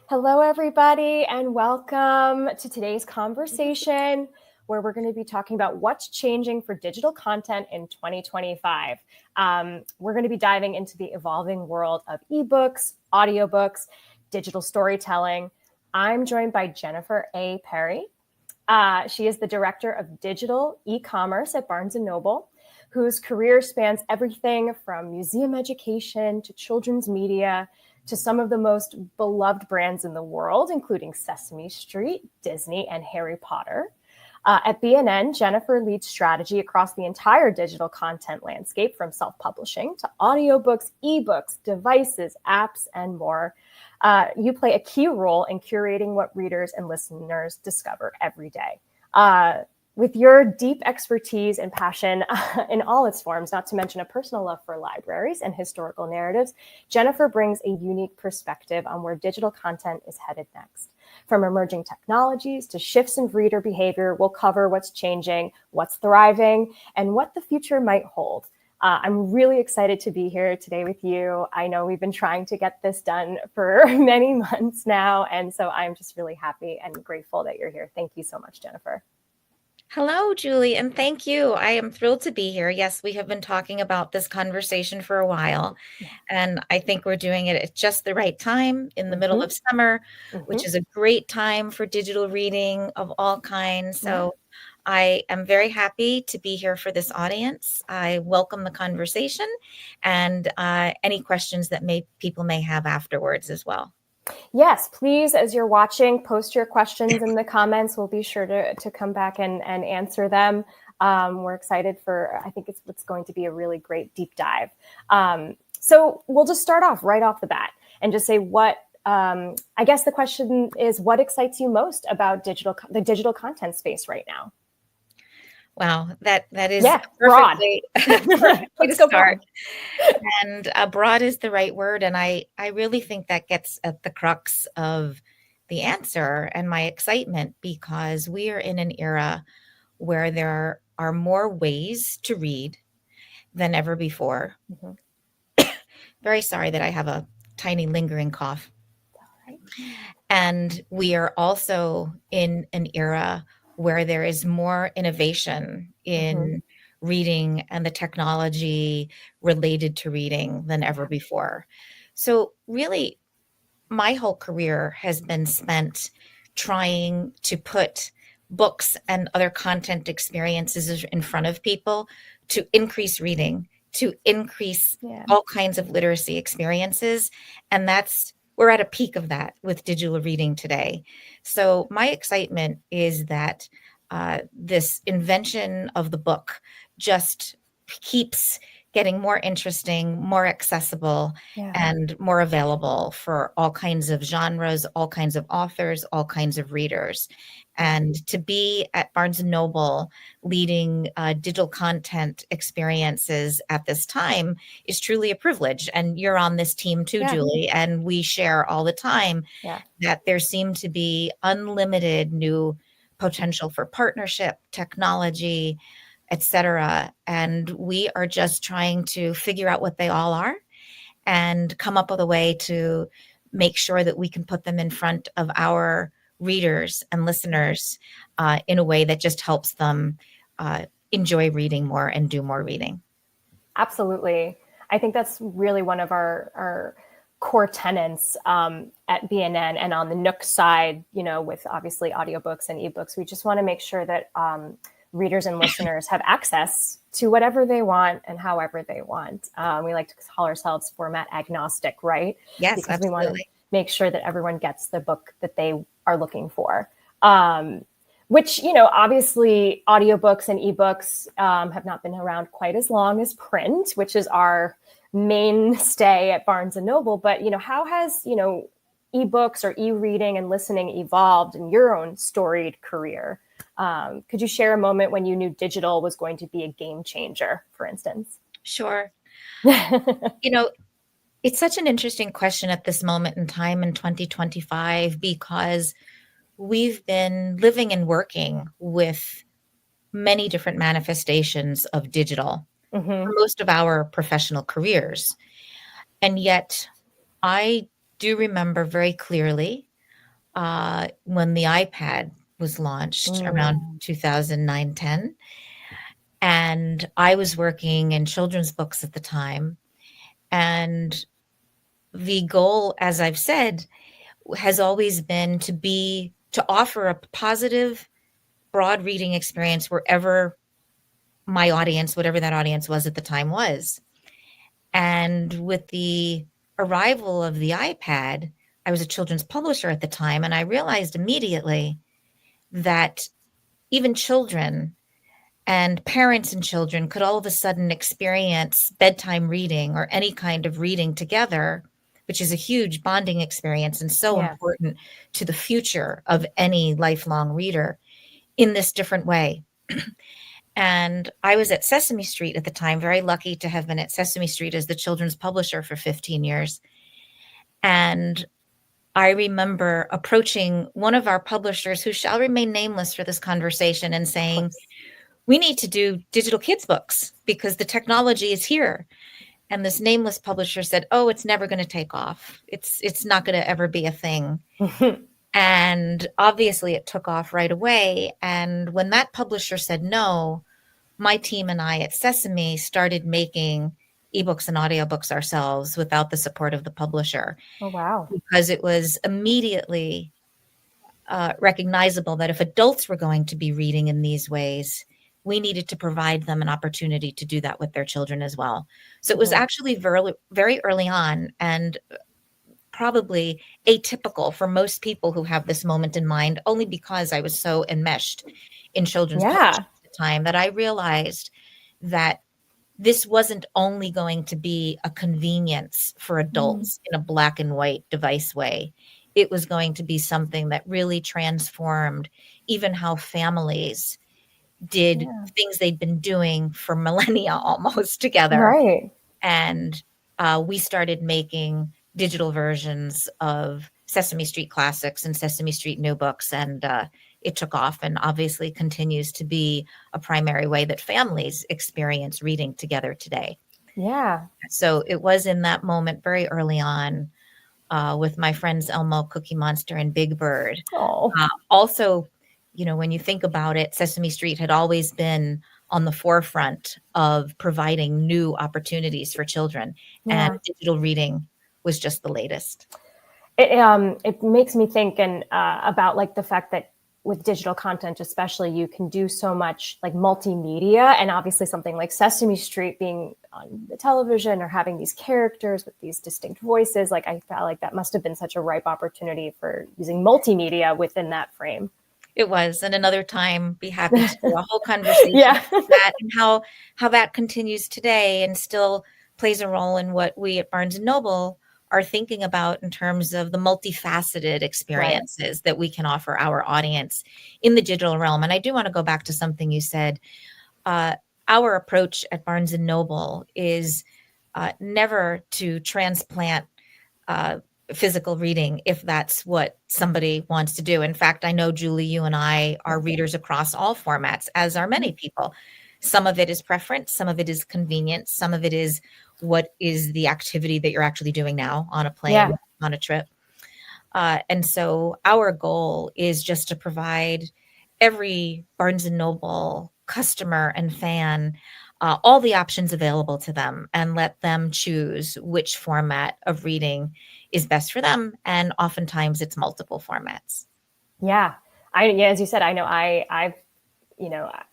Hello, everybody, and welcome to today's conversation where we're going to be talking about what's changing for digital content in 2025. We're going to be diving into the evolving world of ebooks, audiobooks, digital storytelling. I'm joined by Jennifer A. Perry. She is the director of digital e-commerce at Barnes & Noble, whose career spans everything from museum education to children's media to some of the most beloved brands in the world, including Sesame Street, Disney, and Harry Potter. At B&N, Jennifer leads strategy across the entire digital content landscape, from self-publishing to audiobooks, ebooks, devices, apps, and more. You play a key role in curating what readers and listeners discover every day. With your deep expertise and passion in all its forms, not to mention a personal love for libraries and historical narratives, Jennifer brings a unique perspective on where digital content is headed next. From emerging technologies to shifts in reader behavior, we'll cover what's changing, what's thriving, and what the future might hold. I'm really excited to be here today with you. I know we've been trying to get this done for many months now, and so I'm just really happy and grateful that you're here. Thank you so much, Jennifer. Hello, Julie, and thank you. I am thrilled to be here. Yes, we have been talking about this conversation for a while, and I think we're doing it at just the right time in the middle of summer, which is a great time for digital reading of all kinds. So I am very happy to be here for this audience. I welcome the conversation and any questions that people may have afterwards as well. Yes, please, as you're watching, post your questions in the comments. We'll be sure to come back and answer them. We're excited for, I think it's going to be a really great deep dive. So we'll just start off right off the bat and just say I guess the question is, what excites you most about the digital content space right now? Wow, that is broad. Let's go start. And broad is the right word. And I really think that gets at the crux of the answer and my excitement, because we are in an era where there are more ways to read than ever before. Very sorry that I have a tiny lingering cough. And we are also in an era where there is more innovation in reading and the technology related to reading than ever before. So really, my whole career has been spent trying to put books and other content experiences in front of people to increase reading, to increase all kinds of literacy experiences. And we're at a peak of that with digital reading today. So my excitement is that this invention of the book just keeps getting more interesting, more accessible, and more available for all kinds of genres, all kinds of authors, all kinds of readers. And to be at Barnes & Noble leading digital content experiences at this time is truly a privilege. And you're on this team too, Julie, and we share all the time that there seem to be unlimited new potential for partnership, technology, etc. And we are just trying to figure out what they all are and come up with a way to make sure that we can put them in front of our readers and listeners in a way that just helps them enjoy reading more and do more reading. Absolutely. I think that's really one of our core tenets at B&N, and on the Nook side, with obviously audiobooks and ebooks, we just want to make sure that readers and listeners have access to whatever they want and however they want. We like to call ourselves format agnostic, right? Yes, because absolutely. we want to make sure that everyone gets the book that they are looking for. Which, obviously audiobooks and ebooks have not been around quite as long as print, which is our mainstay at Barnes & Noble. But, how has, ebooks or e-reading and listening evolved in your own storied career? Could you share a moment when you knew digital was going to be a game changer, for instance? Sure. It's such an interesting question at this moment in time in 2025, because we've been living and working with many different manifestations of digital for most of our professional careers. And yet I do remember very clearly when the iPad was launched around 2009-10. And I was working in children's books at the time. And the goal, as I've said, has always been to offer a positive, broad reading experience wherever my audience, whatever that audience was at the time, was. And with the arrival of the iPad, I was a children's publisher at the time, and I realized immediately that even children and parents and children could all of a sudden experience bedtime reading or any kind of reading together, which is a huge bonding experience and so important to the future of any lifelong reader, in this different way. And I was at Sesame Street at the time, very lucky to have been at Sesame Street as the children's publisher for 15 years. And I remember approaching one of our publishers, who shall remain nameless for this conversation, and saying, we need to do digital kids books because the technology is here. And this nameless publisher said, oh, it's never going to take off. It's not going to ever be a thing. And obviously it took off right away. And when that publisher said no, my team and I at Sesame started making ebooks and audiobooks ourselves without the support of the publisher. Oh, wow. Because it was immediately recognizable that if adults were going to be reading in these ways, we needed to provide them an opportunity to do that with their children as well. So it was actually very, very early on, and probably atypical for most people who have this moment in mind, only because I was so enmeshed in children's publishing at the time, that I realized that this wasn't only going to be a convenience for adults in a black and white device way. It was going to be something that really transformed even how families did things they'd been doing for millennia almost together. Right. And we started making digital versions of Sesame Street Classics and Sesame Street New Books, and it took off and obviously continues to be a primary way that families experience reading together today. Yeah. So it was in that moment very early on with my friends Elmo, Cookie Monster, and Big Bird. Also, you know, when you think about it, Sesame Street had always been on the forefront of providing new opportunities for children, and digital reading was just the latest. It makes me think about like the fact that with digital content, especially, you can do so much like multimedia, and obviously something like Sesame Street being on the television or having these characters with these distinct voices, like I felt like that must have been such a ripe opportunity for using multimedia within that frame. It was, and another time, be happy to do a whole conversation about that and how that continues today and still plays a role in what we at Barnes & Noble are thinking about in terms of the multifaceted experiences that we can offer our audience in the digital realm. And I do want to go back to something you said. Our approach at Barnes & Noble is never to transplant physical reading if that's what somebody wants to do. In fact, I know, Julie, you and I are readers across all formats, as are many people. Some of it is preference, some of it is convenience, some of it is what is the activity that you're actually doing now on a plane, on a trip. And so our goal is just to provide every Barnes & Noble customer and fan all the options available to them and let them choose which format of reading is best for them. And oftentimes it's multiple formats. Yeah. As you said, I know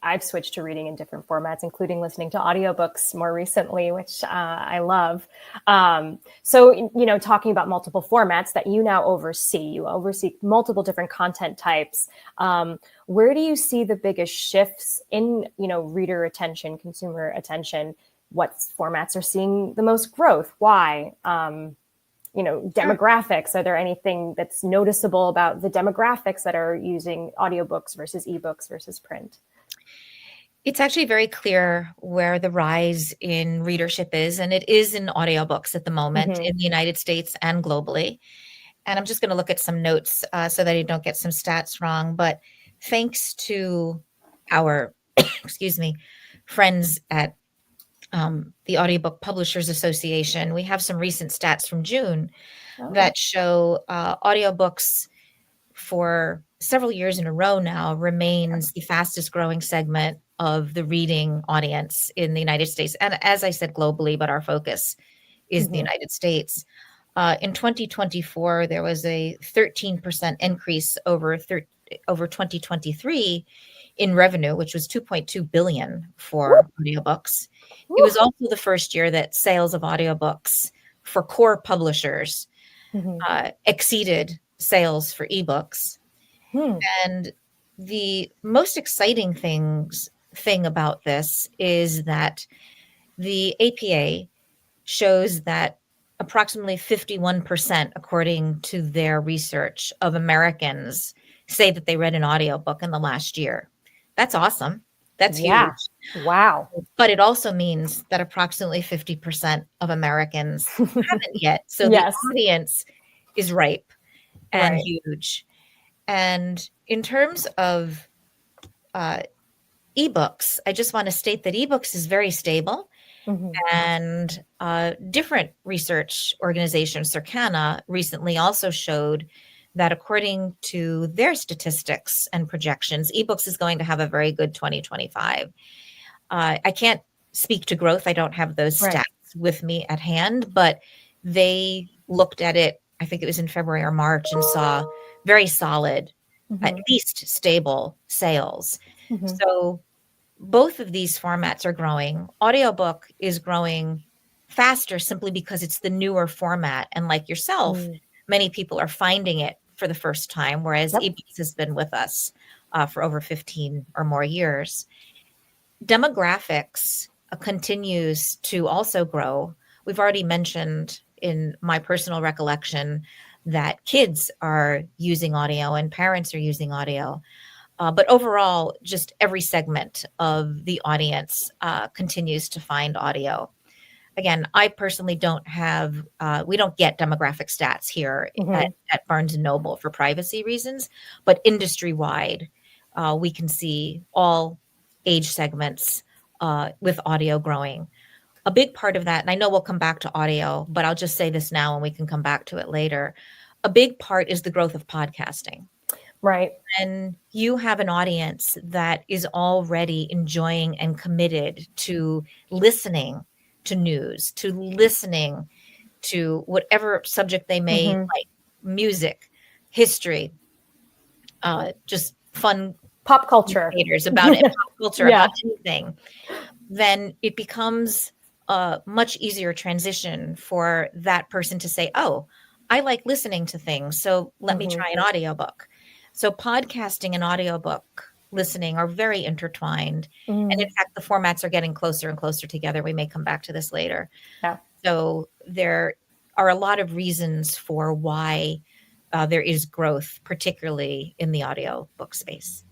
I've switched to reading in different formats, including listening to audiobooks more recently, which I love. So, talking about multiple formats that you now oversee, multiple different content types. Where do you see the biggest shifts in, reader attention, consumer attention? What formats are seeing the most growth? Why? Demographics. Are there anything that's noticeable about the demographics that are using audiobooks versus ebooks versus print? It's actually very clear where the rise in readership is, and it is in audiobooks at the moment in the United States and globally. And I'm just going to look at some notes so that I don't get some stats wrong. But thanks to our, friends at the Audiobook Publishers Association, we have some recent stats from June that show audiobooks for several years in a row now remains the fastest growing segment of the reading audience in the United States. And as I said, globally, but our focus is the United States. In 2024, there was a 13% increase over 2023 in revenue, which was 2.2 billion for audiobooks. It was also the first year that sales of audiobooks for core publishers exceeded sales for ebooks. And the most exciting thing about this is that the APA shows that approximately 51%, according to their research, of Americans say that they read an audiobook in the last year. That's awesome. That's huge. Wow. But it also means that approximately 50% of Americans haven't yet. So the audience is ripe and huge. And in terms of ebooks, I just want to state that ebooks is very stable. And different research organization, Circana, recently also showed that according to their statistics and projections, ebooks is going to have a very good 2025. I can't speak to growth. I don't have those stats with me at hand, but they looked at it, I think it was in February or March, and saw very solid, at least stable sales. So both of these formats are growing. Audiobook is growing faster simply because it's the newer format. And like yourself, many people are finding it for the first time, whereas ebooks has been with us for over 15 or more years. Demographics continues to also grow. We've already mentioned in my personal recollection that kids are using audio and parents are using audio. But overall, just every segment of the audience continues to find audio. Again, I personally don't have, we don't get demographic stats here at Barnes & Noble for privacy reasons, but industry-wide, we can see all age segments with audio growing. A big part of that, and I know we'll come back to audio, but I'll just say this now and we can come back to it later. A big part is the growth of podcasting. Right. And you have an audience that is already enjoying and committed to listening to news, to listening to whatever subject they may like, music, history, just fun pop culture about it, pop culture, about anything. Then it becomes a much easier transition for that person to say, oh, I like listening to things, so let me try an audiobook. So podcasting and audiobook listening are very intertwined. And in fact, the formats are getting closer and closer together. We may come back to this later. Yeah. So there are a lot of reasons for why there is growth, particularly in the audiobook space.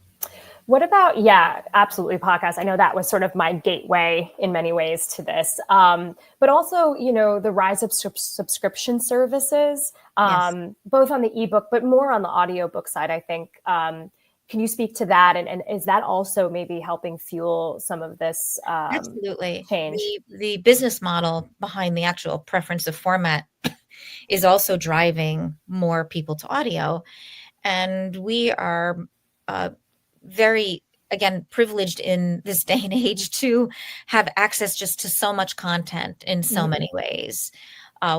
What about, absolutely, podcasts. I know that was sort of my gateway in many ways to this. But also, the rise of subscription services, both on the ebook, but more on the audiobook side, I think. Can you speak to that? And is that also maybe helping fuel some of this Absolutely change? The business model behind the actual preference of format is also driving more people to audio. And we are very, again, privileged in this day and age to have access just to so much content in so many ways,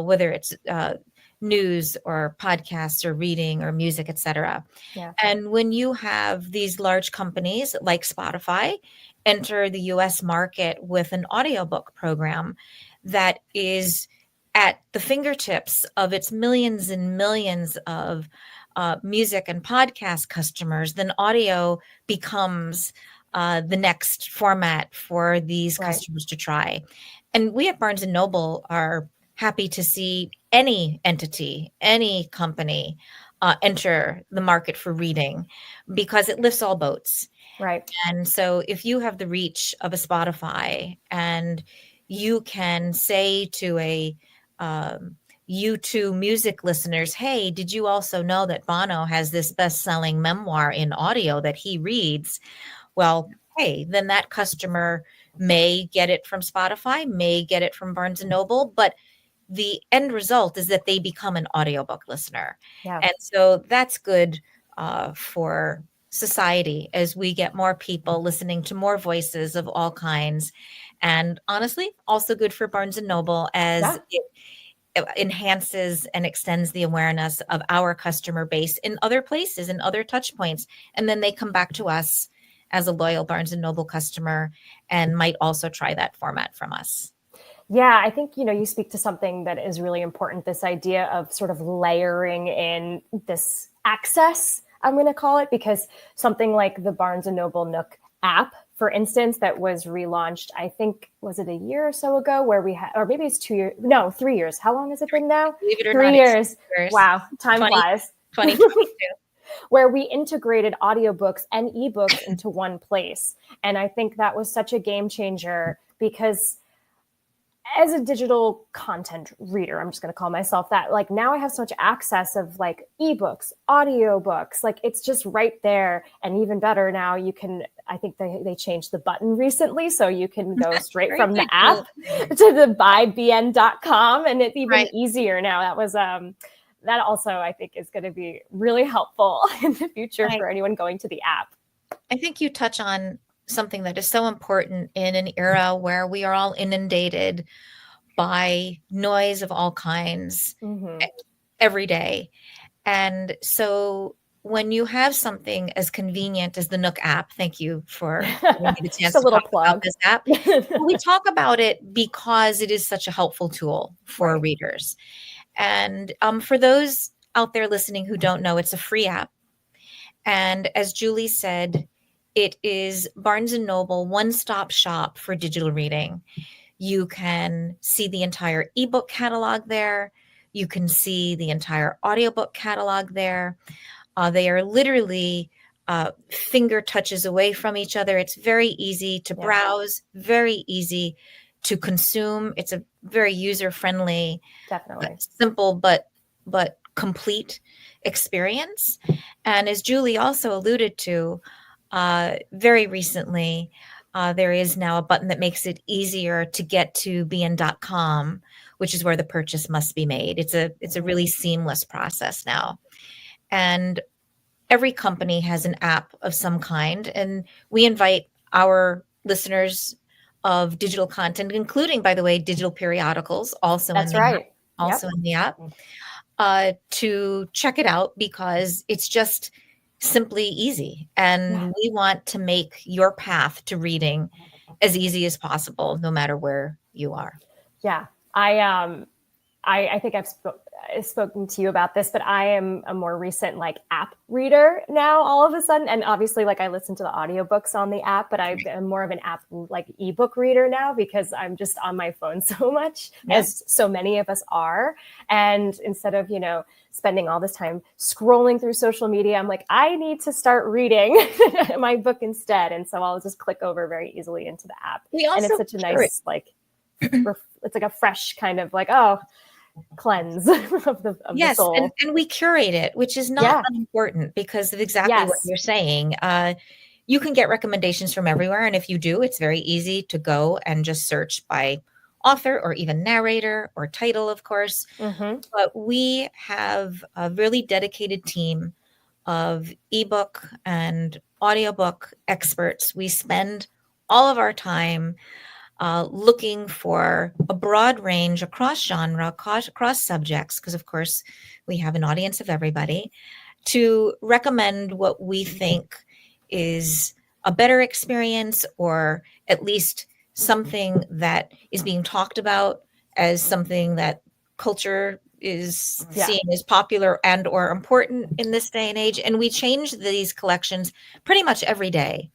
whether it's news or podcasts or reading or music, etc. And when you have these large companies like Spotify enter the US market with an audiobook program that is at the fingertips of its millions and millions of music and podcast customers, then audio becomes the next format for these customers to try. And we at Barnes & Noble are happy to see any entity, any company enter the market for reading because it lifts all boats. Right. And so if you have the reach of a Spotify and you can say to a U2 music listeners, hey, did you also know that Bono has this best-selling memoir in audio that he reads? Well, hey, then that customer may get it from Spotify, may get it from Barnes & Noble, but the end result is that they become an audiobook listener. And so that's good for society as we get more people listening to more voices of all kinds. And honestly, also good for Barnes and Noble as Yeah. it enhances and extends the awareness of our customer base in other places and other touch points. And then they come back to us as a loyal Barnes and Noble customer and might also try that format from us. Yeah, I think, you speak to something that is really important, this idea of sort of layering in this access, I'm going to call it, because something like the Barnes and Noble Nook app, for instance, that was relaunched, I think, was it a year or so ago, where we had, or maybe it's 2 years, no, 3 years. How long has it been now? Believe it or 3 not, years. years. Wow, time 2022. Where we integrated audiobooks and ebooks into one place. And I think that was such a game changer because as a digital content reader, I'm just going to call myself that, like now I have so much access of like ebooks, audiobooks, like it's just right there. And even better now, you can, I think they changed the button recently, so you can go straight from the app to the buybn.com, and it's even easier now. That was that also I think is going to be really helpful in the future for anyone going to the app. I think you touch on something that is so important in an era where we are all inundated by noise of all kinds every day. And so when you have something as convenient as the Nook app, thank you for giving me the chance to talk about this app. We talk about it because it is such a helpful tool for readers. And for those out there listening who don't know, it's a free app. And as Julie said, it is Barnes & Noble one-stop shop for digital reading. You can see the entire ebook catalog there. You can see the entire audiobook catalog there. They are literally finger touches away from each other. It's very easy to browse, very easy to consume. It's a very user-friendly, simple but complete experience. And as Julie also alluded to, very recently, there is now a button that makes it easier to get to bn.com, which is where the purchase must be made. It's a really seamless process now. And every company has an app of some kind, and we invite our listeners of digital content, including, by the way, digital periodicals, also in the app, to check it out because it's just simply easy. And we want to make your path to reading as easy as possible, no matter where you are. Yeah. I think I've spoken to you about this, but I am a more recent like app reader now all of a sudden. And obviously like I listen to the audiobooks on the app, but I am more of an app like ebook reader now because I'm just on my phone so much, as so many of us are. And instead of, spending all this time scrolling through social media, I'm like, I need to start reading my book instead. And so I'll just click over very easily into the app. And it's such a nice, like, it's like a fresh kind of like, cleanse of the soul. And we curate it, which is not unimportant because of exactly what you're saying. You can get recommendations from everywhere. And if you do, it's very easy to go and just search by author or even narrator or title, of course. But we have a really dedicated team of ebook and audiobook experts. We spend all of our time looking for a broad range across genre, across subjects, because of course we have an audience of everybody, to recommend what we think is a better experience, or at least something that is being talked about as something that culture is seeing as popular and or important in this day and age. And we change these collections pretty much every day.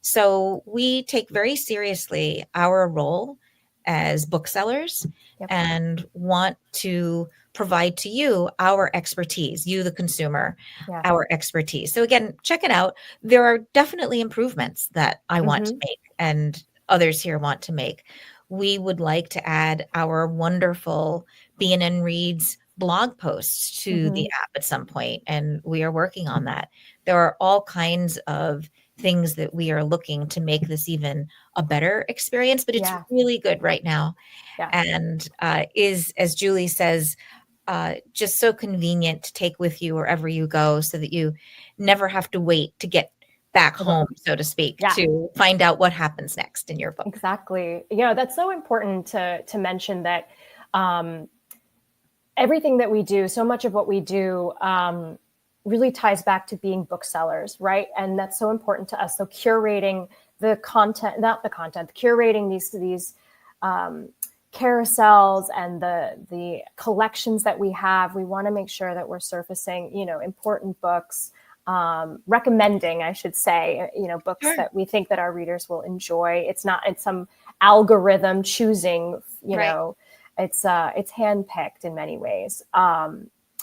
So we take very seriously our role as booksellers and want to provide to you our expertise, you, the consumer, our expertise. So again, check it out. There are definitely improvements that I want to make and others here want to make. We would like to add our wonderful B&N Reads blog posts to the app at some point, and we are working on that. There are all kinds of things that we are looking to make this even a better experience, but it's really good right now. And is, as Julie says, just so convenient to take with you wherever you go, so that you never have to wait to get back home, so to speak, to find out what happens next in your book. Exactly. That's so important to mention that everything that we do, so much of what we do really ties back to being booksellers, right? And that's so important to us. So curating the content, curating these carousels and the collections that we have. We want to make sure that we're surfacing, important books, recommending, I should say, books that we think that our readers will enjoy. It's some algorithm choosing, it's handpicked in many ways.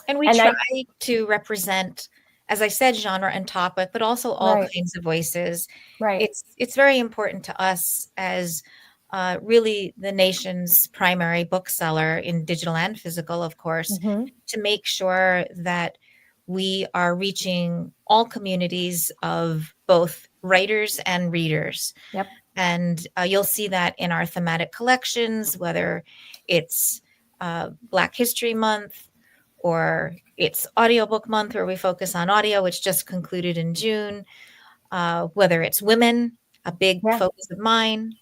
And we try to represent, as I said, genre and topic, but also all kinds of voices. Right. It's very important to us as really the nation's primary bookseller in digital and physical, of course, to make sure that we are reaching all communities of both writers and readers. Yep. And you'll see that in our thematic collections, whether it's Black History Month, or it's Audiobook Month, where we focus on audio, which just concluded in June, whether it's women, a big focus of mine,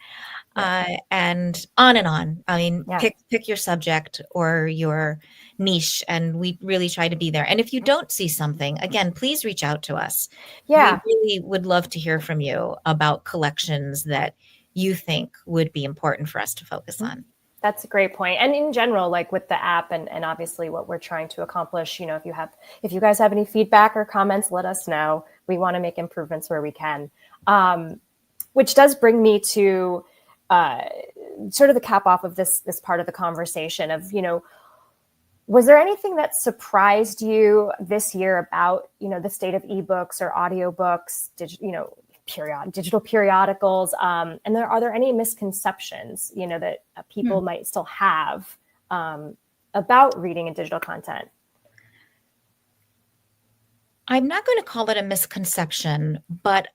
and on and on. I mean, pick your subject or your niche, and we really try to be there. And if you don't see something, again, please reach out to us. Yeah. We really would love to hear from you about collections that you think would be important for us to focus on. That's a great point. And in general, like with the app and obviously what we're trying to accomplish, if you guys have any feedback or comments, let us know. We want to make improvements where we can. Which does bring me to sort of the cap off of this part of the conversation of, was there anything that surprised you this year about, the state of ebooks or audiobooks, digital periodicals? And are there any misconceptions, that people might still have about reading and digital content? I'm not going to call it a misconception, but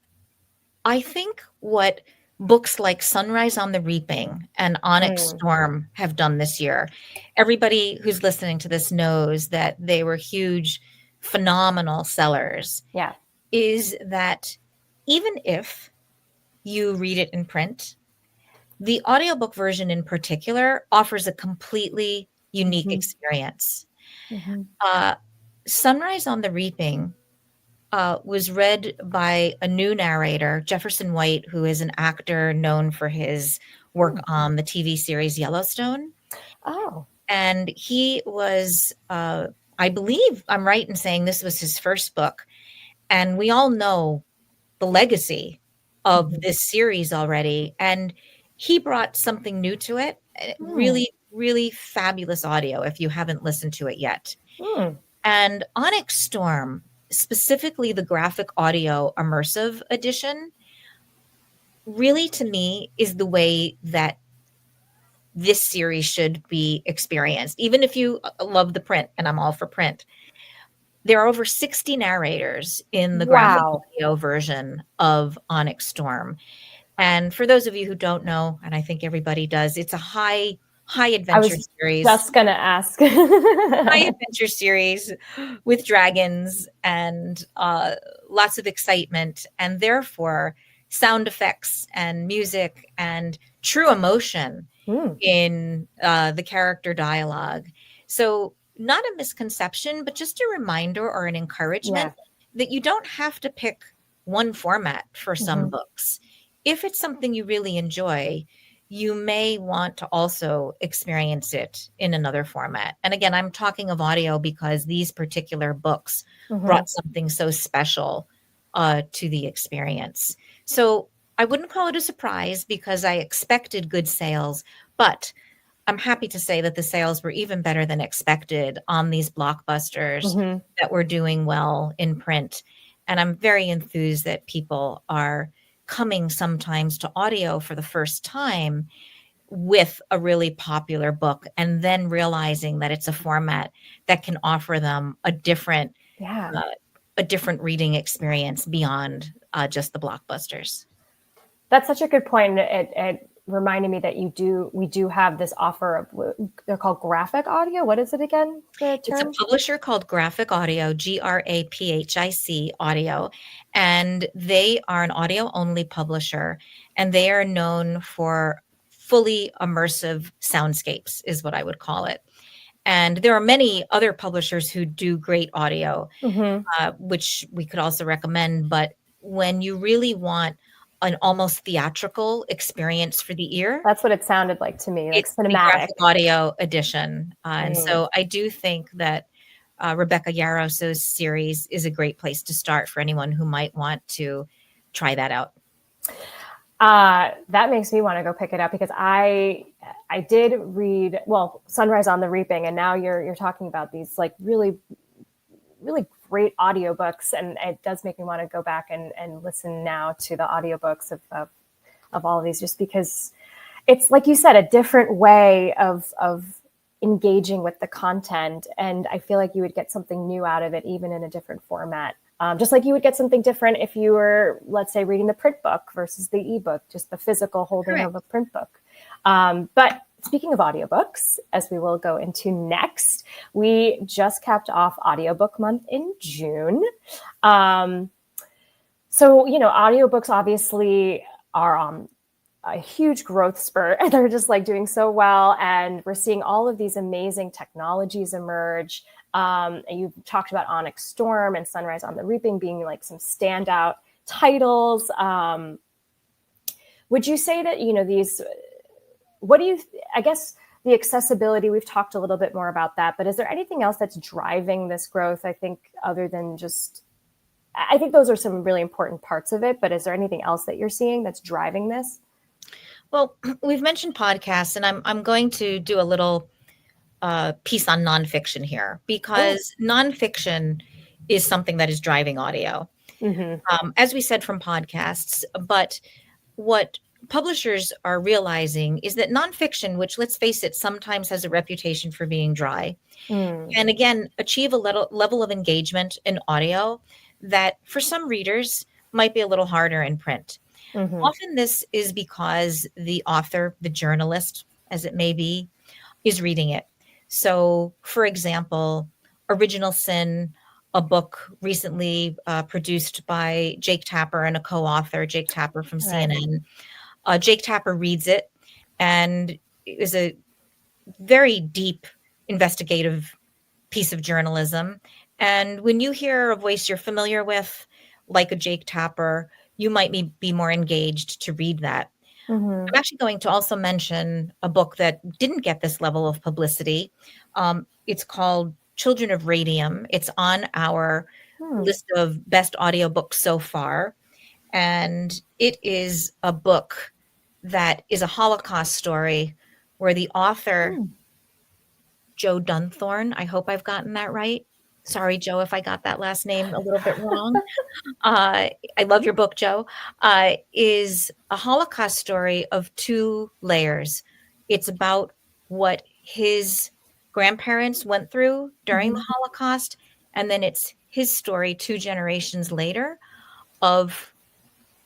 I think what books like Sunrise on the Reaping and Onyx Storm have done this year, everybody who's listening to this knows that they were huge, phenomenal sellers. Yeah. Is that even if you read it in print, the audiobook version in particular offers a completely unique experience. Sunrise on the Reaping was read by a new narrator, Jefferson White, who is an actor known for his work on the TV series Yellowstone. Oh. And he was, I believe I'm right in saying this was his first book. And we all know the legacy of this series already. And he brought something new to it. Really, really fabulous audio if you haven't listened to it yet. And Onyx Storm, specifically the graphic audio immersive edition, really to me is the way that this series should be experienced. Even if you love the print, and I'm all for print, there are over 60 narrators in the graphic audio version of Onyx Storm. And for those of you who don't know, and I think everybody does, it's a high adventure series. Just gonna ask. High adventure series with dragons and lots of excitement, and therefore sound effects and music and true emotion in the character dialogue. So not a misconception, but just a reminder or an encouragement that you don't have to pick one format for some books. If it's something you really enjoy, you may want to also experience it in another format. And again, I'm talking of audio because these particular books brought something so special to the experience. So I wouldn't call it a surprise because I expected good sales, but I'm happy to say that the sales were even better than expected on these blockbusters that were doing well in print. And I'm very enthused that people are coming sometimes to audio for the first time with a really popular book and then realizing that it's a format that can offer them a different reading experience beyond just the blockbusters. That's such a good point. It reminded me that we do have this offer of, they're called graphic audio. What is it again? The It's a term? publisher called Graphic Audio, Graphic Audio, and they are an audio only publisher, and they are known for fully immersive soundscapes, is what I would call it. And there are many other publishers who do great audio, Mm-hmm. which we could also recommend. But when you really want an almost theatrical experience for the ear, That's what it sounded like to me, like it's the cinematic. Graphic Audio edition. And Mm. so I do think that Rebecca Yaros's series is a great place to start for anyone who might want to try that out. That makes me want to go pick it up, because I did read, well, Sunrise on the Reaping, and now you're talking about these like really, really great audiobooks, and it does make me want to go back and listen now to the audiobooks of all of these, just because it's, like you said, a different way of engaging with the content, and I feel like you would get something new out of it, even in a different format. Just like you would get something different if you were, let's say, reading the print book versus the ebook, just the physical holding Correct. of a print book. But speaking of audiobooks, as we will go into next, we just capped off audiobook month in June. So, audiobooks obviously are on a huge growth spurt, and they're just like doing so well. And we're seeing all of these amazing technologies emerge. And you talked about Onyx Storm and Sunrise on the Reaping being like some standout titles. Would you say that, these, I guess the accessibility, we've talked a little bit more about that, but is there anything else that's driving this growth? I think other than I think those are some really important parts of it, but is there anything else that you're seeing that's driving this? Well, we've mentioned podcasts, and I'm going to do a little piece on nonfiction here, because nonfiction is something that is driving audio, as we said, from podcasts. But what publishers are realizing is that nonfiction, which, let's face it, sometimes has a reputation for being dry, and again, achieve a level of engagement in audio that for some readers might be a little harder in print. Often this is because the author, the journalist, as it may be, is reading it. So, for example, Original Sin, a book recently produced by Jake Tapper and a co-author, Jake Tapper from CNN. Jake Tapper reads it, and it was a very deep investigative piece of journalism. And when you hear a voice you're familiar with, like a Jake Tapper, you might be more engaged to read that. I'm actually going to also mention a book that didn't get this level of publicity. It's called Children of Radium. It's on our list of best audiobooks so far. And it is a book that is a Holocaust story where the author, Joe Dunthorne, I hope I've gotten that right. Sorry, Joe, if I got that last name a little bit wrong. I love your book, Joe. Is a Holocaust story of two layers. It's about what his grandparents went through during the Holocaust, and then it's his story 2 generations later of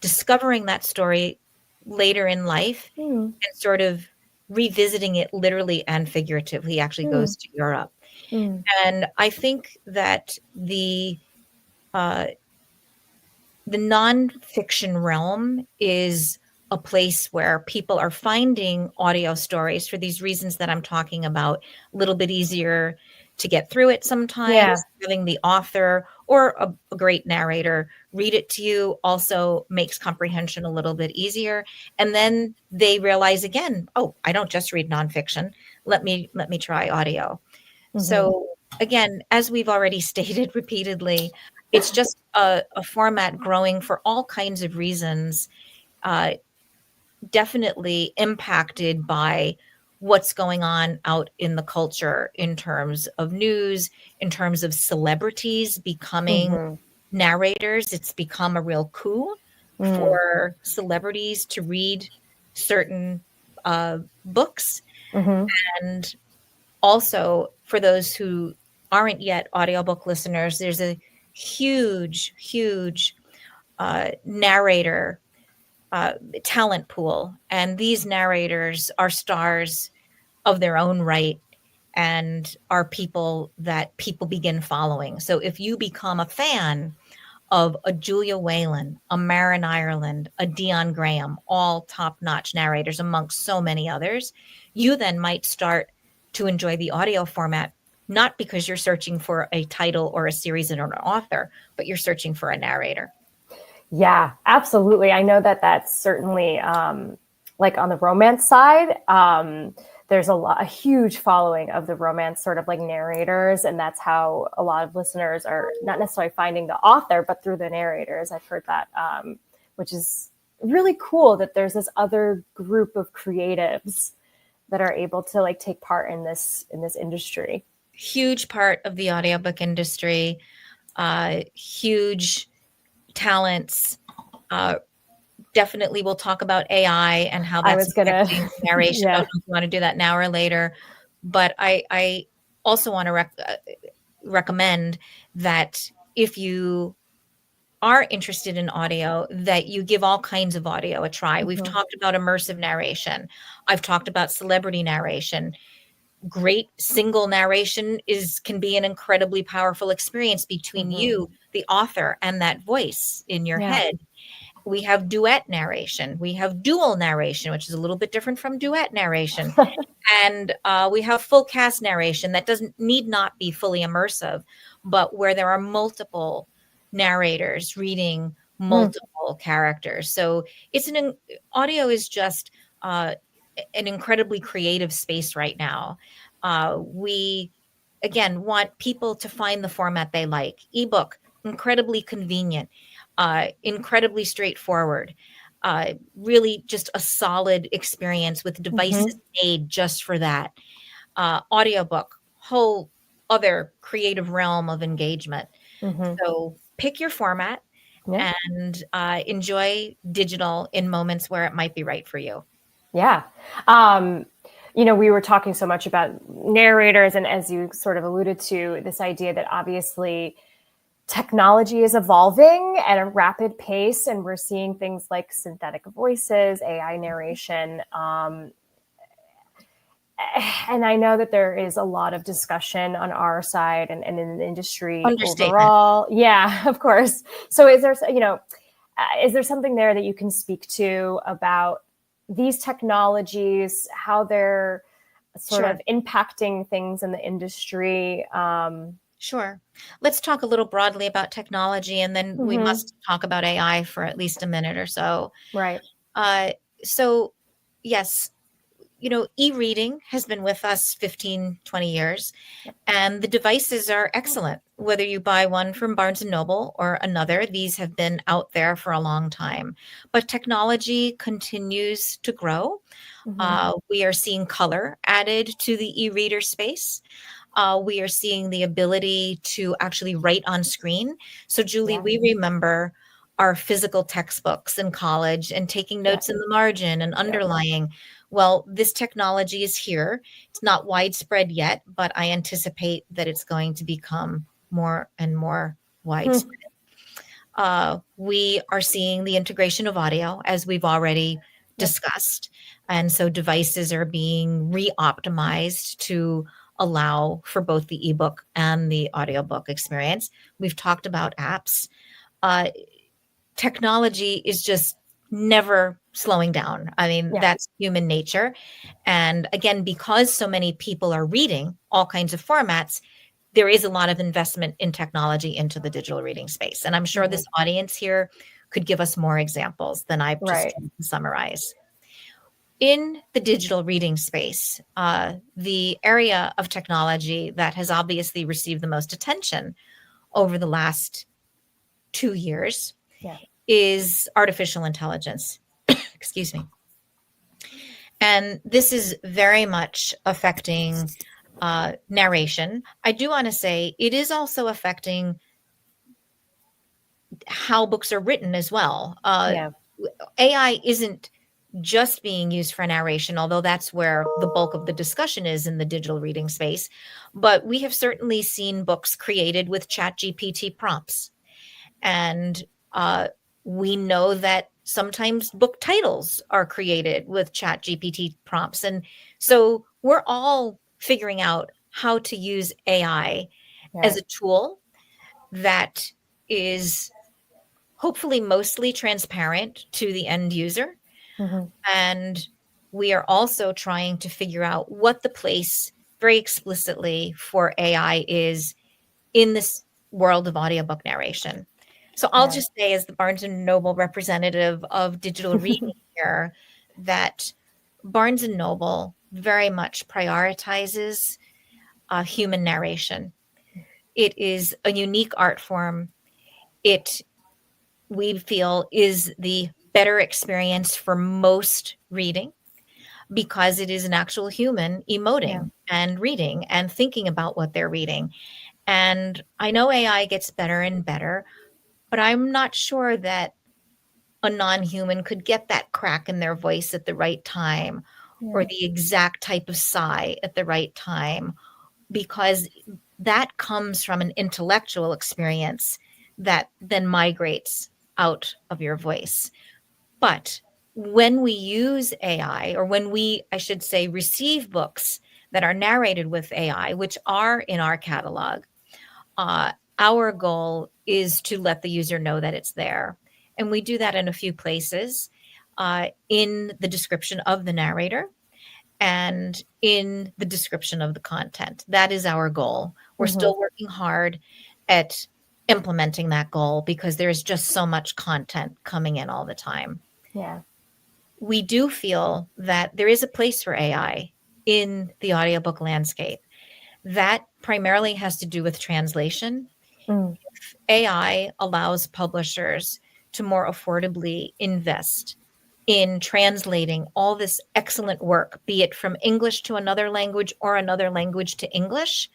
discovering that story later in life and sort of revisiting it literally and figuratively. He actually goes to Europe. And I think that the nonfiction realm is a place where people are finding audio stories for these reasons that I'm talking about, a little bit easier to get through it sometimes. Having the author or a great narrator read it to you also makes comprehension a little bit easier. And then they realize again, oh, I don't just read nonfiction. Let me try audio. So again, as we've already stated repeatedly, it's just a format growing for all kinds of reasons, definitely impacted by what's going on out in the culture in terms of news, in terms of celebrities becoming narrators. It's become a real coup for celebrities to read certain books. And also, for those who aren't yet audiobook listeners, there's a huge narrator talent pool, and these narrators are stars of their own right and are people that people begin following. So if you become a fan of a Julia Whalen, a Marin Ireland, a Dion Graham, all top-notch narrators amongst so many others, you then might start to enjoy the audio format, not because you're searching for a title or a series and an author, but you're searching for a narrator. Yeah, absolutely. I know that that's certainly like on the romance side. There's a huge following of the romance sort of like narrators, and that's how a lot of listeners are not necessarily finding the author, but through the narrators. I've heard that, which is really cool that there's this other group of creatives that are able to like take part in this industry. Huge part of the audiobook industry, huge talents. Definitely we'll talk about AI and how that's affecting narration. Yeah. I don't know if you want to do that now or later, but I also want to recommend that if you are interested in audio, that you give all kinds of audio a try. Mm-hmm. We've talked about immersive narration. I've talked about celebrity narration. Great single narration can be an incredibly powerful experience between you, the author, and that voice in your head. We have duet narration. We have dual narration, which is a little bit different from duet narration. And we have full cast narration that need not be fully immersive, but where there are multiple narrators reading multiple characters. So audio is just an incredibly creative space right now. We, again, want people to find the format they like. Ebook, incredibly convenient. Incredibly straightforward, really just a solid experience with devices made just for that. Audiobook, whole other creative realm of engagement. So pick your format and enjoy digital in moments where it might be right for you. Yeah. We were talking so much about narrators, and as you sort of alluded to, this idea that obviously technology is evolving at a rapid pace, and we're seeing things like synthetic voices, AI narration. And I know that there is a lot of discussion on our side and in the industry overall. Yeah, of course. So is there something there that you can speak to about these technologies, how they're sort of impacting things in the industry? Sure. Let's talk a little broadly about technology, and then we must talk about AI for at least a minute or so. Right. So, yes, e-reading has been with us 15, 20 years, and the devices are excellent. Whether you buy one from Barnes & Noble or another, these have been out there for a long time. But technology continues to grow. We are seeing color added to the e-reader space. We are seeing the ability to actually write on screen. So, Julie, we remember our physical textbooks in college and taking notes in the margin and underlining. Well, this technology is here. It's not widespread yet, but I anticipate that it's going to become more and more widespread. We are seeing the integration of audio, as we've already discussed. And so devices are being re-optimized to allow for both the ebook and the audiobook experience. We've talked about apps. Technology is just never slowing down. I mean, that's human nature. And again, because so many people are reading all kinds of formats, there is a lot of investment in technology into the digital reading space. And I'm sure this audience here could give us more examples than I've just tried to summarize. In the digital reading space, the area of technology that has obviously received the most attention over the last 2 years is artificial intelligence. Excuse me. And this is very much affecting narration. I do want to say it is also affecting how books are written as well. AI isn't just being used for narration, although that's where the bulk of the discussion is in the digital reading space. But we have certainly seen books created with ChatGPT prompts. And We know that sometimes book titles are created with chat GPT prompts. And so we're all figuring out how to use AI as Right. a tool that is hopefully mostly transparent to the end user. Mm-hmm. And we are also trying to figure out what the place very explicitly for AI is in this world of audiobook narration. So I'll Yeah. just say, as the Barnes and Noble representative of digital reading here, that Barnes and Noble very much prioritizes human narration. It is a unique art form. It, we feel, is the better experience for most reading because it is an actual human Yeah. emoting and reading and thinking about what they're reading. And I know AI gets better and better, but I'm not sure that a non-human could get that crack in their voice at the right time or Yeah. the exact type of sigh at the right time, because that comes from an intellectual experience that then migrates out of your voice. But when we use AI, or when we, I should say, receive books that are narrated with AI, which are in our catalog, uh, our goal is to let the user know that it's there. And we do that in a few places, in the description of the narrator and in the description of the content. That is our goal. We're Mm-hmm. still working hard at implementing that goal because there's just so much content coming in all the time. Yeah. We do feel that there is a place for AI in the audiobook landscape. That primarily has to do with translation. Mm. AI allows publishers to more affordably invest in translating all this excellent work, be it from English to another language or another language to English.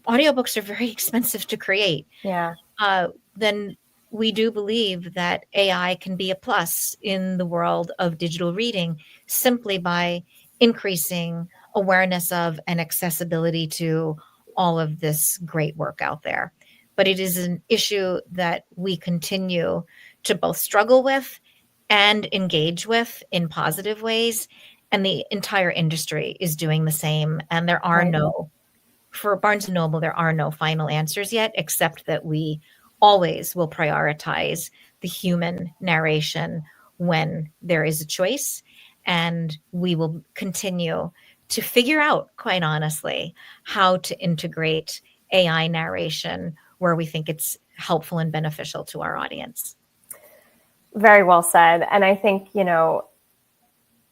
Audiobooks are very expensive to create. Yeah. Then we do believe that AI can be a plus in the world of digital reading simply by increasing awareness of and accessibility to all of this great work out there. But it is an issue that we continue to both struggle with and engage with in positive ways. And the entire industry is doing the same. And there are Right. no, for Barnes and Noble, there are no final answers yet, except that we always will prioritize the human narration when there is a choice. And we will continue to figure out, quite honestly, how to integrate AI narration where we think it's helpful and beneficial to our audience. Very well said. And I think,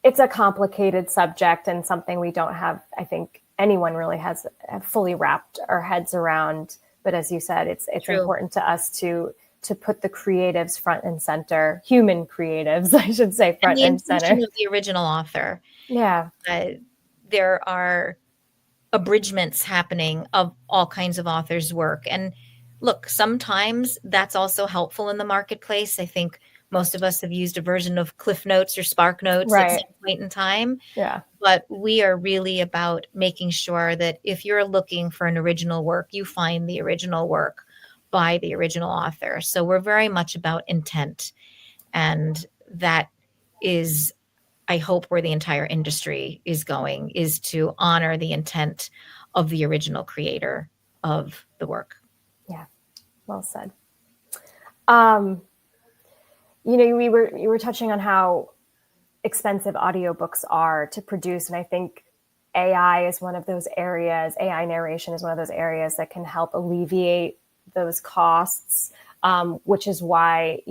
it's a complicated subject and something we don't have, I think anyone really has fully wrapped our heads around. But as you said, it's True. important to us to put the creatives front and center, human creatives, I should say, front and center. Intention of the original author. Yeah. There are abridgments happening of all kinds of authors' work. And look, sometimes that's also helpful in the marketplace. I think most of us have used a version of Cliff Notes or Spark Notes at Right. some point in time. Yeah. But we are really about making sure that if you're looking for an original work, you find the original work by the original author. So we're very much about intent. And that is, I hope, where the entire industry is going, is to honor the intent of the original creator of the work. Yeah. Well said. You were touching on how expensive audiobooks are to produce. And I think AI is one of those areas, AI narration is one of those areas that can help alleviate those costs, which is why,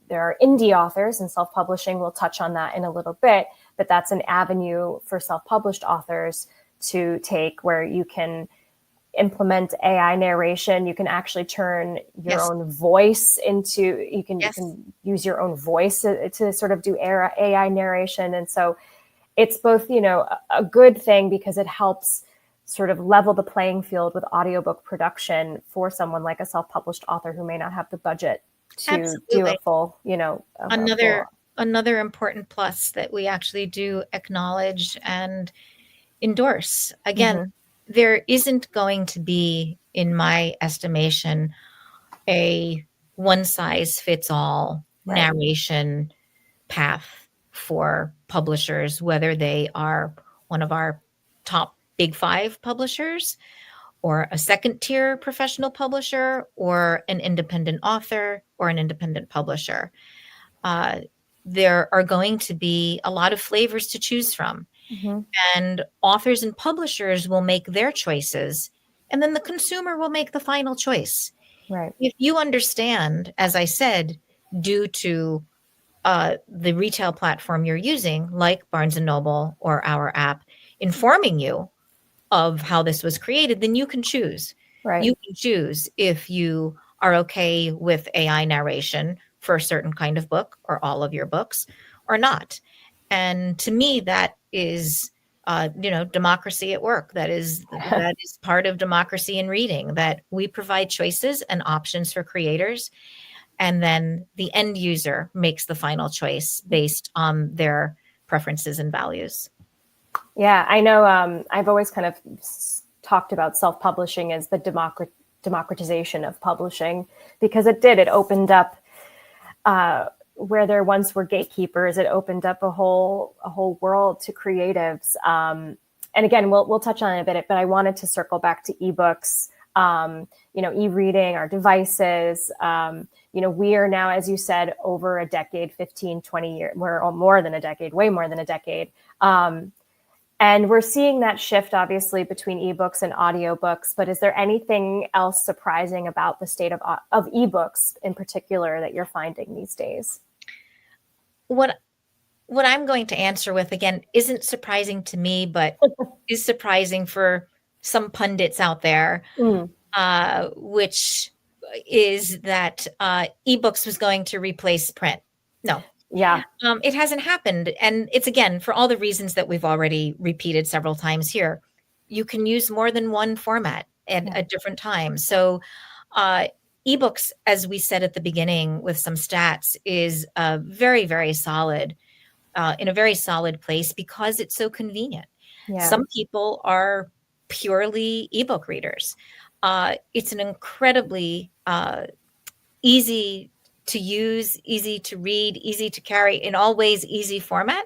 there are indie authors and self-publishing. We'll touch on that in a little bit, but that's an avenue for self-published authors to take where you can implement AI narration. You can actually turn your own voice into, you can use your own voice to sort of do AI narration. And so it's both, a good thing because it helps sort of level the playing field with audiobook production for someone like a self-published author who may not have the budget to do a full, Another important plus that we actually do acknowledge and endorse. Again, there isn't going to be, in my estimation, a one-size-fits-all Right. narration path for publishers, whether they are one of our top big 5 publishers or a second-tier professional publisher or an independent author or an independent publisher. There are going to be a lot of flavors to choose from, and authors and publishers will make their choices, and then the consumer will make the final choice. Right. If you understand, as I said, due to the retail platform you're using, like Barnes and Noble or our app, informing you of how this was created, then you can choose. Right. You can choose if you are okay with AI narration for a certain kind of book or all of your books or not. And to me, that is, democracy at work. That is part of democracy in reading, that we provide choices and options for creators, and then the end user makes the final choice based on their preferences and values. Yeah, I know. I've always kind of talked about self-publishing as the democratization of publishing, because it opened up where there once were gatekeepers. It opened up a whole world to creatives. And again, we'll touch on it a bit, but I wanted to circle back to ebooks, e-reading, our devices. We are now, as you said, over a decade, 15, 20 years, we're more than a decade, way more than a decade. And we're seeing that shift, obviously, between ebooks and audiobooks. But is there anything else surprising about the state of ebooks in particular that you're finding these days? What I'm going to answer with, again, isn't surprising to me, but is surprising for some pundits out there, which is that ebooks was going to replace print. No. Yeah. It hasn't happened. And it's, again, for all the reasons that we've already repeated several times here. You can use more than one format at a different time. So ebooks, as we said at the beginning with some stats, is very, very solid, in a very solid place because it's so convenient. Yeah. Some people are purely ebook readers. It's an incredibly easy to use, easy to read, easy to carry, in all ways easy format.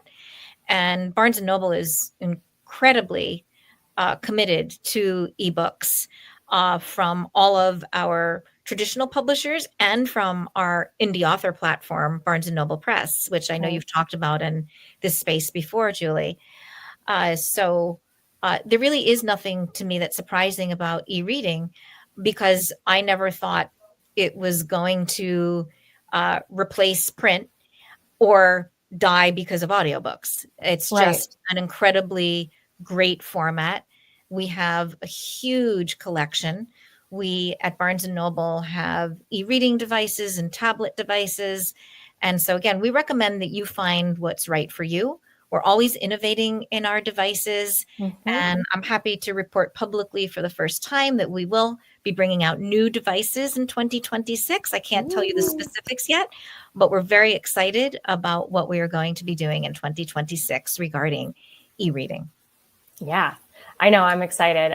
And Barnes and Noble is incredibly committed to ebooks, from all of our traditional publishers and from our indie author platform, Barnes and Noble Press, which I know you've talked about in this space before, Julie. So there really is nothing to me that's surprising about e-reading, because I never thought it was going to replace print or die because of audiobooks. It's just an incredibly great format. We have a huge collection. We at Barnes and Noble have e-reading devices and tablet devices. And so again, we recommend that you find what's right for you. We're always innovating in our devices. And I'm happy to report publicly for the first time that we will be bringing out new devices in 2026. I can't tell you the specifics yet, but we're very excited about what we are going to be doing in 2026 regarding e-reading. Yeah, I know. I'm excited.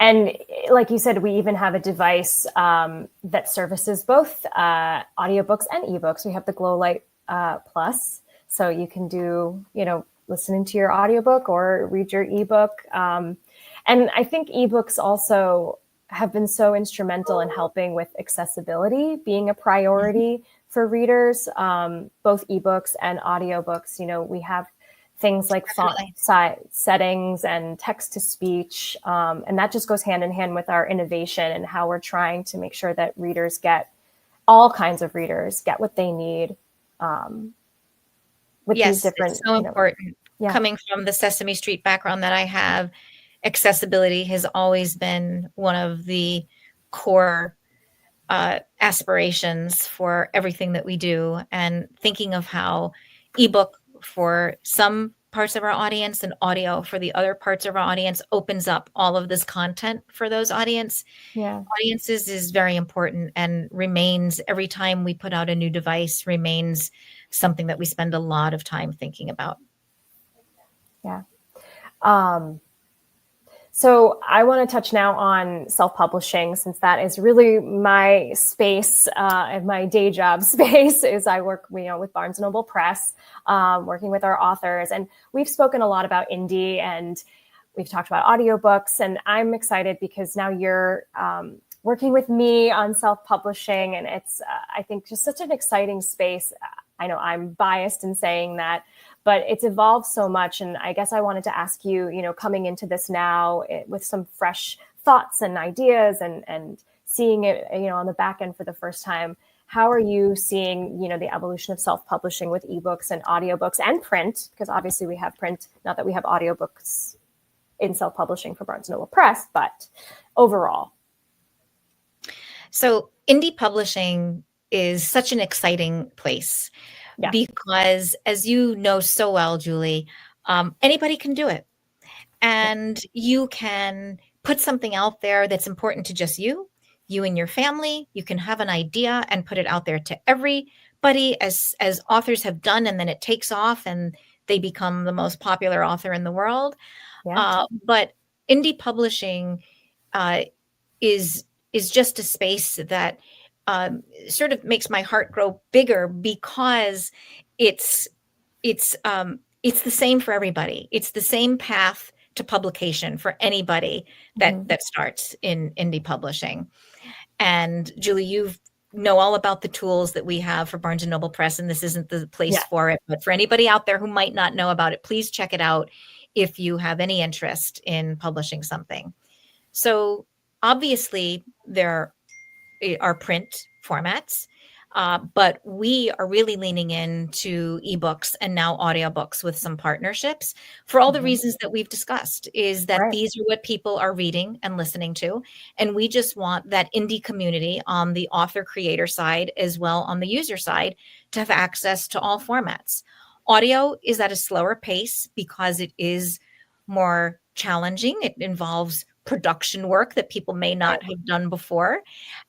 And like you said, we even have a device that services both audiobooks and ebooks. We have the Glow Light Plus. So you can do, listening to your audiobook or read your ebook. And I think ebooks also have been so instrumental in helping with accessibility being a priority for readers, both ebooks and audiobooks. We have things like font size settings and text to speech. And that just goes hand in hand with our innovation and how we're trying to make sure that all kinds of readers get what they need. With these different, it's so important. Coming from the Sesame Street background that I have, accessibility has always been one of the core aspirations for everything that we do. And thinking of how ebook for some parts of our audience and audio for the other parts of our audience opens up all of this content for those audiences is very important, and remains, every time we put out a new device, remains something that we spend a lot of time thinking about. Yeah. So I want to touch now on self-publishing, since that is really my space and my day job space. Is I work, with Barnes & Noble Press, working with our authors, and we've spoken a lot about indie, and we've talked about audiobooks, and I'm excited because now you're working with me on self-publishing, and it's I think just such an exciting space. I know I'm biased in saying that, but it's evolved so much. And I guess I wanted to ask you, coming into this now with some fresh thoughts and ideas, and seeing it, on the back end for the first time, how are you seeing, the evolution of self-publishing with ebooks and audiobooks and print? Because obviously we have print, not that we have audiobooks in self-publishing for Barnes & Noble Press, but overall. So indie publishing is such an exciting place because, as you know so well, Julie, anybody can do it. And you can put something out there that's important to just you and your family. You can have an idea and put it out there to everybody, as authors have done, and then it takes off and they become the most popular author in the world. But indie publishing is just a space that sort of makes my heart grow bigger, because it's the same for everybody. It's the same path to publication for anybody that starts in indie publishing. And Julie, you know all about the tools that we have for Barnes & Noble Press, and this isn't the place for it. But for anybody out there who might not know about it, please check it out if you have any interest in publishing something. So obviously there are print formats, but we are really leaning into ebooks and now audiobooks with some partnerships for all the reasons that we've discussed, is that these are what people are reading and listening to. And we just want that indie community on the author creator side, as well on the user side, to have access to all formats. Audio is at a slower pace because it is more challenging. It involves production work that people may not have done before,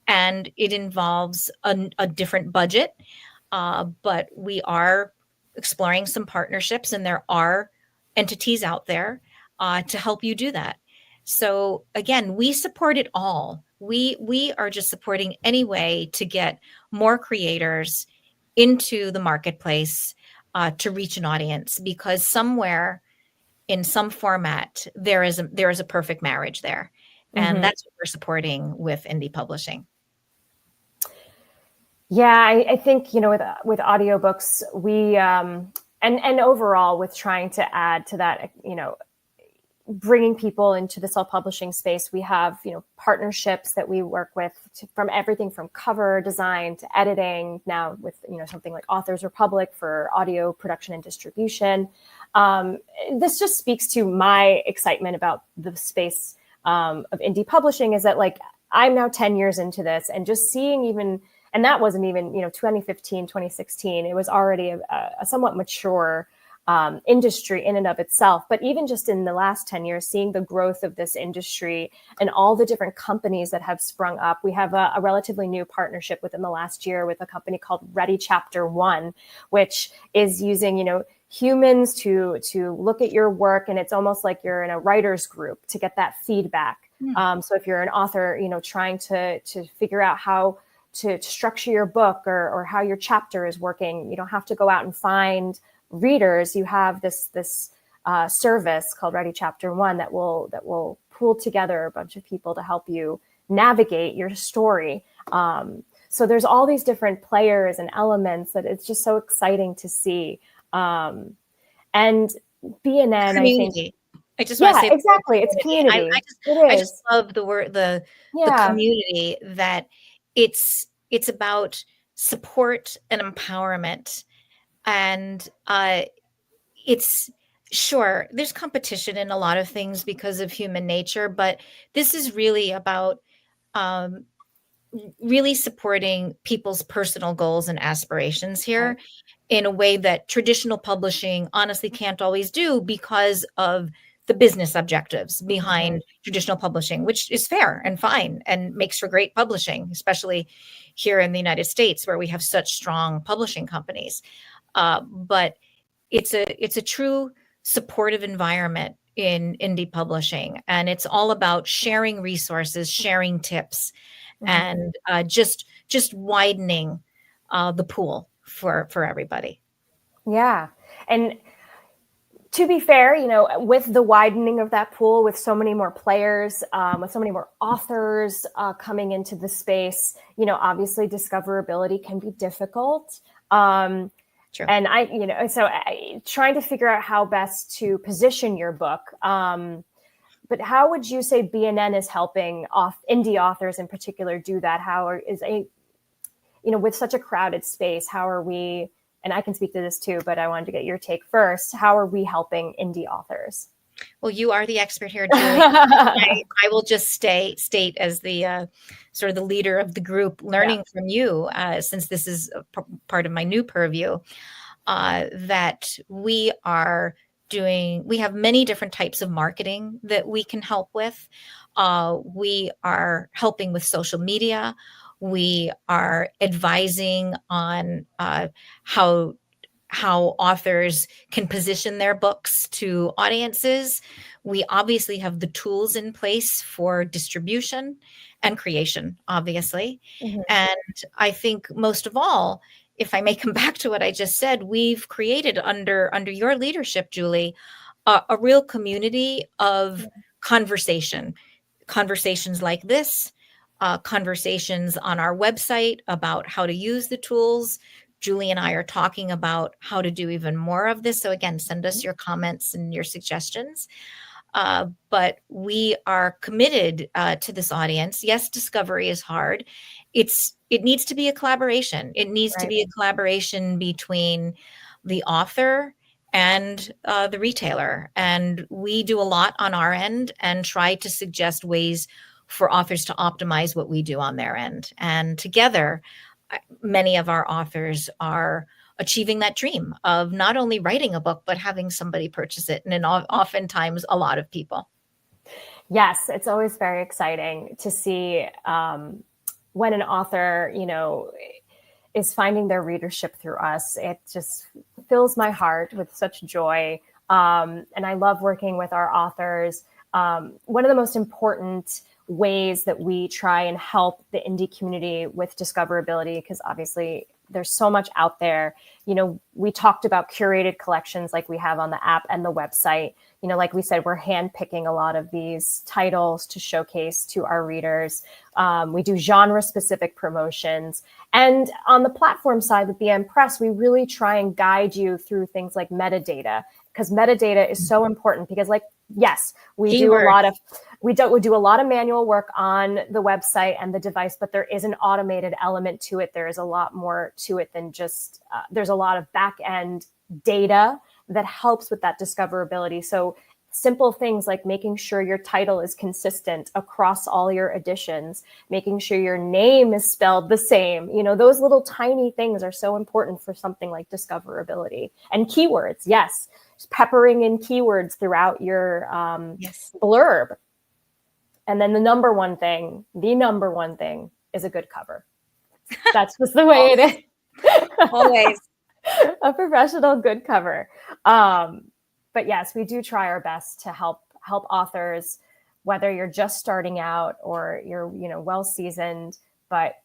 and it involves a different budget. But we are exploring some partnerships, and there are entities out there to help you do that. So again, we support it all. We are just supporting any way to get more creators into the marketplace to reach an audience, because somewhere in some format there is a perfect marriage there. And that's what we're supporting with indie publishing. Yeah, I think, with audiobooks, we and overall with trying to add to that, bringing people into the self-publishing space, we have, partnerships that we work with from everything from cover design to editing, now with, something like Authors Republic for audio production and distribution. This just speaks to my excitement about the space of indie publishing, is that, like, I'm now 10 years into this, and just seeing even, and that wasn't even, 2015, 2016, it was already a somewhat mature industry in and of itself. But even just in the last 10 years, seeing the growth of this industry and all the different companies that have sprung up. We have a relatively new partnership within the last year with a company called Ready Chapter 1, which is using, humans to look at your work, and it's almost like you're in a writer's group to get that feedback. So if you're an author, trying to figure out how to structure your book or how your chapter is working, you don't have to go out and find readers. You have this service called Ready Chapter 1 that will pull together a bunch of people to help you navigate your story. So there's all these different players and elements that it's just so exciting to see. And B&N, I think. I just want to say exactly. It's community. I just love the word, the community, that it's about support and empowerment. And it's sure there's competition in a lot of things because of human nature, but this is really about really supporting people's personal goals and aspirations here in a way that traditional publishing honestly can't always do, because of the business objectives behind traditional publishing, which is fair and fine and makes for great publishing, especially here in the United States, where we have such strong publishing companies. But it's a true supportive environment in indie publishing, and it's all about sharing resources, sharing tips, and just widening the pool for everybody. Yeah. And to be fair, with the widening of that pool, with so many more players, with so many more authors coming into the space, obviously discoverability can be difficult. True. And trying to figure out how best to position your book. But how would you say B&N is helping indie authors in particular do that? With such a crowded space, how are we, and I can speak to this too, but I wanted to get your take first. How are we helping indie authors? Well, you are the expert here, Julie. I will just state as the sort of the leader of the group, learning from you, since this is part of my new purview, that we have many different types of marketing that we can help with. We are helping with social media. We are advising on how authors can position their books to audiences. We obviously have the tools in place for distribution and creation, obviously. Mm-hmm. And I think most of all, if I may come back to what I just said, we've created under your leadership, Julie, a real community of conversations like this, conversations on our website about how to use the tools. Julie and I are talking about how to do even more of this. So again, send us your comments and your suggestions. But we are committed to this audience. Yes, discovery is hard. It needs to be a collaboration. It needs to be a collaboration between the author and the retailer. And we do a lot on our end and try to suggest ways for authors to optimize what we do on their end. And together, many of our authors are achieving that dream of not only writing a book, but having somebody purchase it. And oftentimes a lot of people. Yes, it's always very exciting to see when an author, is finding their readership through us. It just fills my heart with such joy. And I love working with our authors. One of the most important ways that we try and help the indie community with discoverability, because obviously there's so much out there. We talked about curated collections like we have on the app and the website. Like we said, we're handpicking a lot of these titles to showcase to our readers. We do genre-specific promotions. And on the platform side with B&N Press, we really try and guide you through things like metadata, because metadata is so important. Because yes, we do a lot of manual work on the website and the device, but there is an automated element to it. There is a lot more to it than just, there's a lot of back end data that helps with that discoverability. So simple things like making sure your title is consistent across all your editions, making sure your name is spelled the same. Those little tiny things are so important for something like discoverability. And keywords, yes, just peppering in keywords throughout your blurb. And then the number one thing is a good cover. That's just the way it is. Always. A professional good cover. But yes, we do try our best to help authors, whether you're just starting out or you're well seasoned. But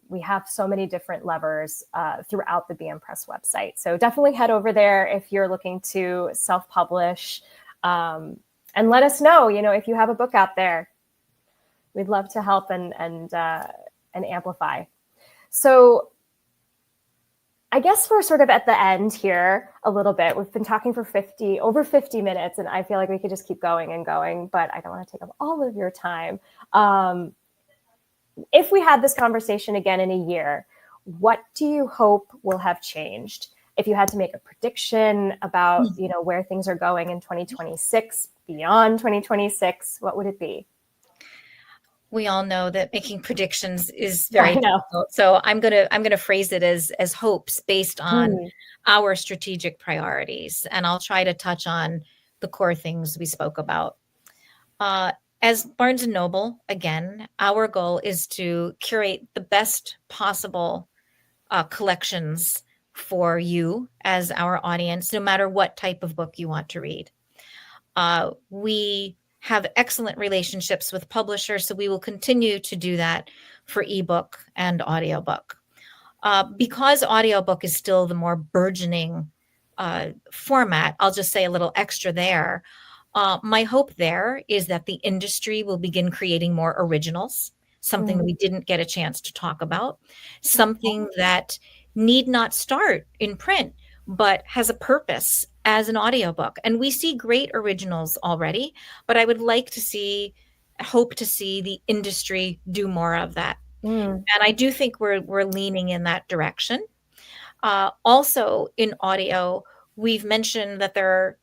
we have so many different levers throughout the B&N Press website. So definitely head over there if you're looking to self-publish, and let us know. If you have a book out there, we'd love to help and amplify. So I guess we're sort of at the end here a little bit. We've been talking for over 50 minutes, and I feel like we could just keep going and going, but I don't want to take up all of your time. If we had this conversation again in a year, what do you hope will have changed? If you had to make a prediction about, where things are going in 2026, beyond 2026, what would it be? We all know that making predictions is very difficult. So I'm gonna phrase it as hopes based on our strategic priorities, and I'll try to touch on the core things we spoke about. As Barnes & Noble, again, our goal is to curate the best possible collections for you as our audience, no matter what type of book you want to read. We have excellent relationships with publishers, so we will continue to do that for ebook and audiobook. Because audiobook is still the more burgeoning format, I'll just say a little extra there. My hope there is that the industry will begin creating more originals, something we didn't get a chance to talk about, something that need not start in print, but has a purpose as an audiobook. And we see great originals already, but I would hope to see the industry do more of that. And I do think we're leaning in that direction. Also in audio, we've mentioned that there are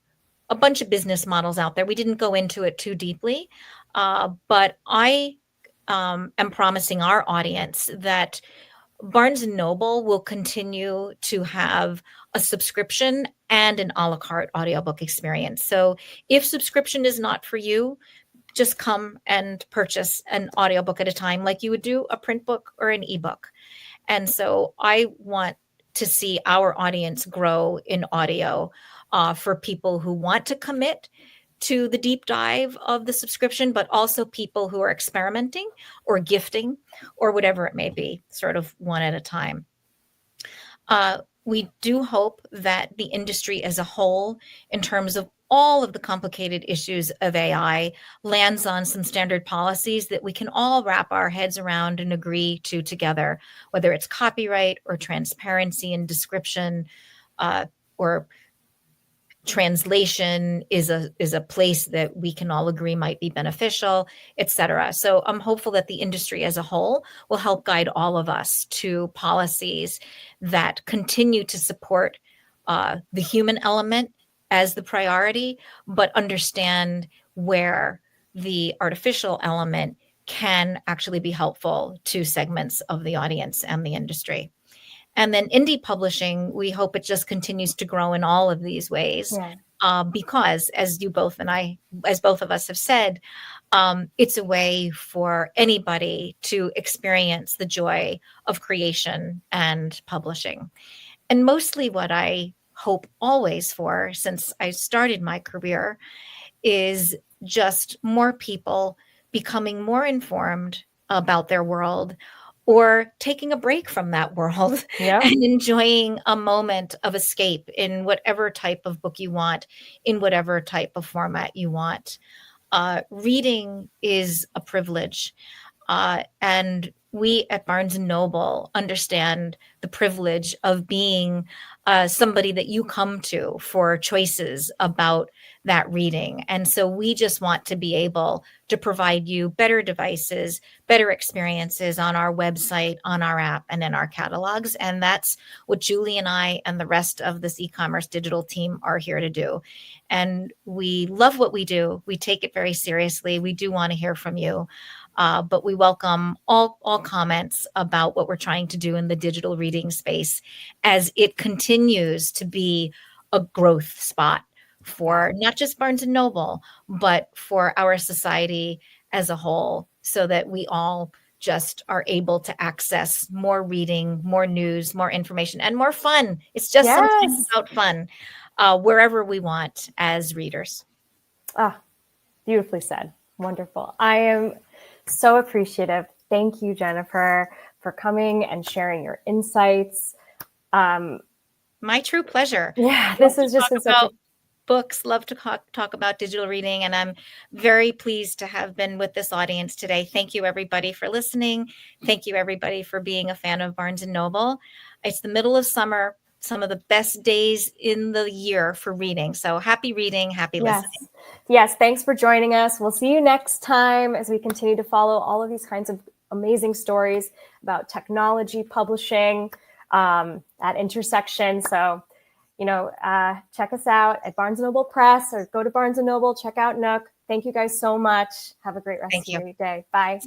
a bunch of business models out there. We didn't go into it too deeply, but I am promising our audience that Barnes & Noble will continue to have a subscription and an a la carte audiobook experience. So if subscription is not for you, just come and purchase an audiobook at a time like you would do a print book or an ebook. And so I want to see our audience grow in audio for people who want to commit to the deep dive of the subscription, but also people who are experimenting or gifting or whatever it may be, sort of one at a time. We do hope that the industry as a whole, in terms of all of the complicated issues of AI, lands on some standard policies that we can all wrap our heads around and agree to together, whether it's copyright or transparency and description, or translation is a place that we can all agree might be beneficial, et cetera. So I'm hopeful that the industry as a whole will help guide all of us to policies that continue to support the human element as the priority, but understand where the artificial element can actually be helpful to segments of the audience and the industry. And then indie publishing, we hope it just continues to grow in all of these ways, because as both of us have said, it's a way for anybody to experience the joy of creation and publishing. And mostly what I hope always for, since I started my career, is just more people becoming more informed about their world, or taking a break from that world and enjoying a moment of escape in whatever type of book you want, in whatever type of format you want. Reading is a privilege. And we at Barnes & Noble understand the privilege of being somebody that you come to for choices about that reading. And so we just want to be able to provide you better devices, better experiences on our website, on our app, and in our catalogs. And that's what Julie and I and the rest of this e-commerce digital team are here to do. And we love what we do. We take it very seriously. We do want to hear from you. But we welcome all comments about what we're trying to do in the digital reading space as it continues to be a growth spot for not just Barnes & Noble, but for our society as a whole, so that we all just are able to access more reading, more news, more information, and more fun. It's just sometimes about fun, wherever we want as readers. Beautifully said. Wonderful. I am so appreciative. Thank you, Jennifer, for coming and sharing your insights. My true pleasure. Yeah, this has just been such a books, love to talk about digital reading, and I'm very pleased to have been with this audience today. Thank you, everybody, for listening. Thank you, everybody, for being a fan of Barnes & Noble. It's the middle of summer, some of the best days in the year for reading. So happy reading, happy listening. Yes, thanks for joining us. We'll see you next time as we continue to follow all of these kinds of amazing stories about technology, publishing, that intersection. So, check us out at B&N Press, or go to Barnes & Noble, check out Nook. Thank you guys so much. Have a great rest of your day. Bye.